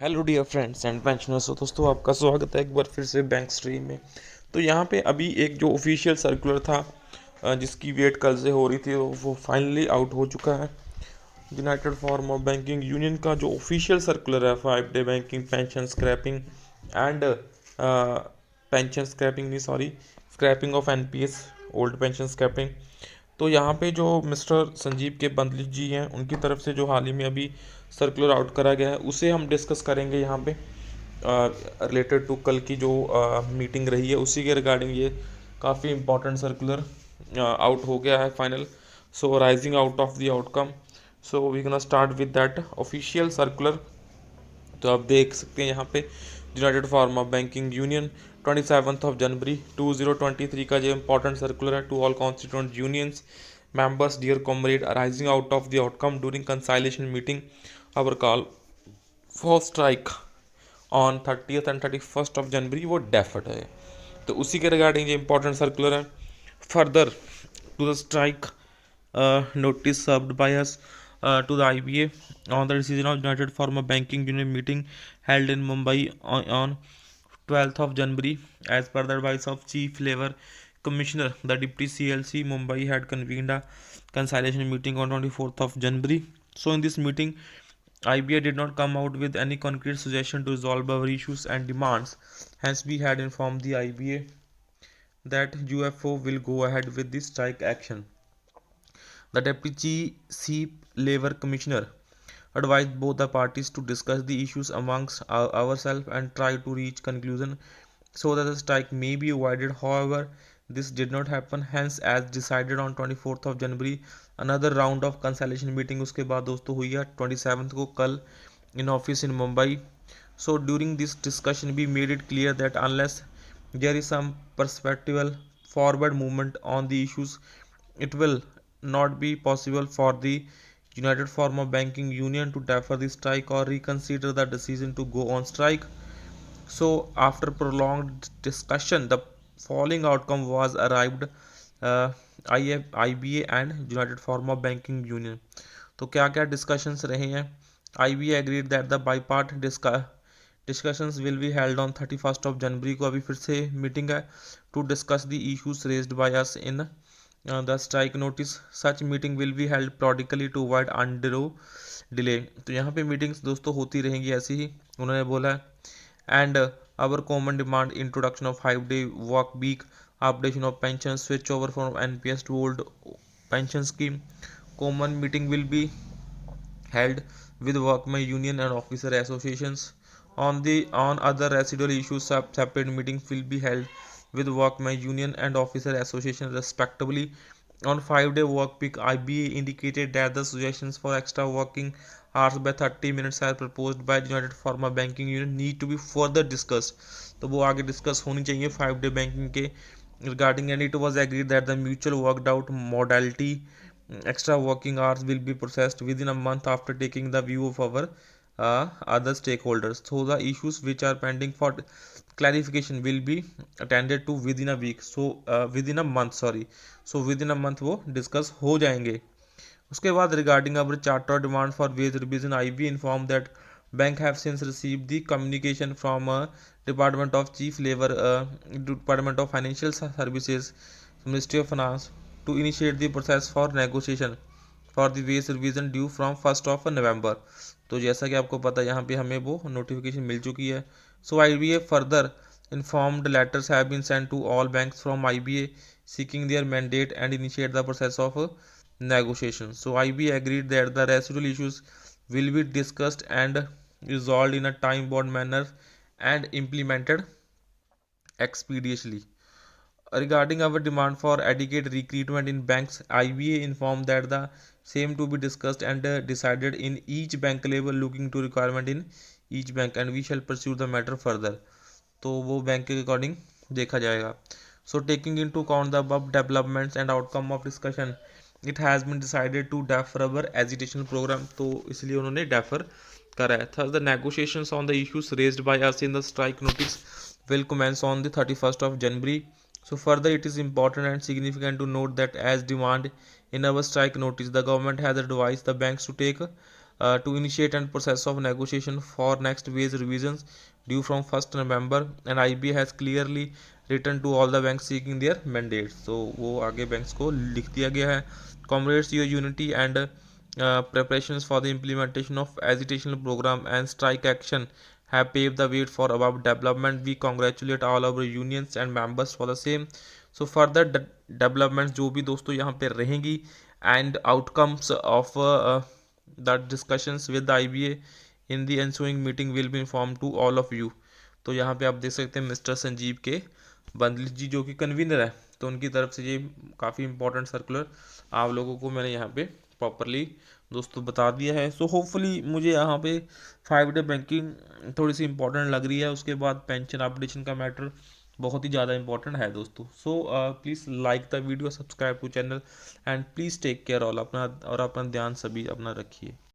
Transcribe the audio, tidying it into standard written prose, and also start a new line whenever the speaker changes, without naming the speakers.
Hello dear friends and pensioners. तो दोस्तों आपका स्वागत है एक बार फिर से बैंक स्ट्रीम में। तो यहाँ पे अभी एक जो ऑफिशियल सर्कुलर था जिसकी वेट कल से हो रही थी वो फाइनली आउट हो चुका है। United forum of banking union का जो ऑफिशियल सर्कुलर है 5 day banking pension scrapping and pension scrapping नहीं sorry scrapping of NPS old pension scrapping. तो यहाँ पे जो मिस्टर संजीव के बंदली जी हैं उनकी तरफ से जो हाल ही में अभी सर्कुलर आउट करा गया है उसे हम डिस्कस करेंगे यहाँ पे रिलेटेड टू कल की जो मीटिंग रही है उसी के रिगार्डिंग। ये काफ़ी इंपॉर्टेंट सर्कुलर आउट हो गया है final. So rising out of the outcome, so we gonna start with that official circular. तो आप देख सकते हैं यहाँ पे United Forum of banking Union 27 जनवरी 2023 का जो इंपॉर्टेंट सर्कुलर है to all constituent unions members, dear comrade, arising out of the outcome during conciliation meeting, our call for strike on 30th and 31st of जनवरी वो deferred है। तो उसी के रिगार्डिंग ये इंपॉर्टेंट सर्कुलर है। Further to the strike notice served by us to the IBA on the decision of United Farmer Banking Union meeting held in Mumbai on 12th of January. As per the advice of Chief Labour Commissioner, the Deputy CLC Mumbai had convened a conciliation meeting on 24th of January. So in this meeting, IBA did not come out with any concrete suggestion to resolve our issues and demands. Hence, we had informed the IBA that UFO will go ahead with the strike action. The Deputy Chief Labour Commissioner advised both the parties to discuss the issues amongst ourselves and try to reach conclusion so that the strike may be avoided. However, this did not happen. Hence, as decided on 24th of January, another round of conciliation meeting उसके बाद दोस्तों हुई है 27th को कल in office in Mumbai. So during this discussion, we made it clear that unless there is some perspectival forward movement on the issues, it will not be possible for the United Farm of Banking Union to defer the strike or reconsider the decision to go on strike. So, after prolonged discussion, the following outcome was arrived: uh, IBA and United Farm of Banking Union. तो क्या क्या discussions रहे हैं? IBA agreed that the bipart discussions will be held on 31st of January को अभी फिर से meeting है to discuss the issues raised by us in the strike notice. Such meeting will be held periodically to avoid undue delay. तो यहाँ पे meetings दोस्तों होती रहेंगी ऐसी ही उन्होंने बोला है। And our common demand: introduction of 5 day work week, updation of pension, switch over from NPS to old pension scheme. Common meeting will be held with workmen union and officer associations. On other residual issues, separate meetings will be held with workmen union and officer association respectively. On 5 day work week, IBA indicated that the suggestions for extra working hours by 30 minutes as proposed by United Pharma Banking Union need to be further discussed. तो वो आगे discuss होनी चाहिए 5 day banking के regarding, and it was agreed that the mutual worked out modality extra working hours will be processed within a month after taking the view of our other stakeholders. So the issues which are pending for clarification will be attended to within a week. So within a month, sorry. So within a month वो discuss हो जाएंगे। उसके बाद regarding our charter demand for wage revision, IB informed that bank have since received the communication from Department of Chief Labour, Department of Financial Services, Ministry of Finance to initiate the process for negotiation for the wage revision due from 1st of November. तो जैसा कि आपको पता है यहाँ पे हमें वो नोटिफिकेशन मिल चुकी है। सो IBA further informed letters have been sent to all banks from IBA seeking their mandate and initiate the process of negotiation. So IBA agreed that the residual issues will be discussed and resolved in a time-bound manner and implemented expeditiously. Regarding our demand for adequate recruitment in banks, IBA informed that the same to be discussed and decided in each bank level looking to requirement in each bank, and we shall pursue the matter further. तो वो bank के according देखा जाएगा। So taking in to account the above developments and outcome of discussion, it has been decided to defer our agitation programme. तो इसलिए उन्होंने defer करा है। Thus the negotiations on the issues raised by us in the strike notice will commence on the 31st of January. So further, it is important and significant to note that as demand in our strike notice, the government has advised the banks to take to initiate and process of negotiation for next wage revisions due from 1st November, and IBA has clearly written to all the banks seeking their mandates. So वो आगे banks को लिख दिया गया है. Comrades, your unity and preparations for the implementation of agitational program and strike action have paved the way for above development. We congratulate all our unions and members for the same. So further developments जो भी दोस्तों यहाँ पे रहेंगी and outcomes of the discussions with the IBA in the ensuing meeting will be informed to all of you. तो यहाँ पे आप देख सकते हैं मिस्टर संजीव के बंदली जी जो कि कन्वीनर है, तो उनकी तरफ से ये काफ़ी इंपॉर्टेंट सर्कुलर आप लोगों को मैंने यहाँ पे प्रॉपरली दोस्तों बता दिया है. सो होपफुली मुझे यहाँ पे 5 डे बैंकिंग थोड़ी सी इंपॉर्टेंट लग रही है. उसके बाद पेंशन अपडेशन का मैटर बहुत ही ज़्यादा इंपॉर्टेंट है दोस्तों. So please like the video, subscribe to channel, and please take care all. अपना और अपना ध्यान सभी अपना रखिए.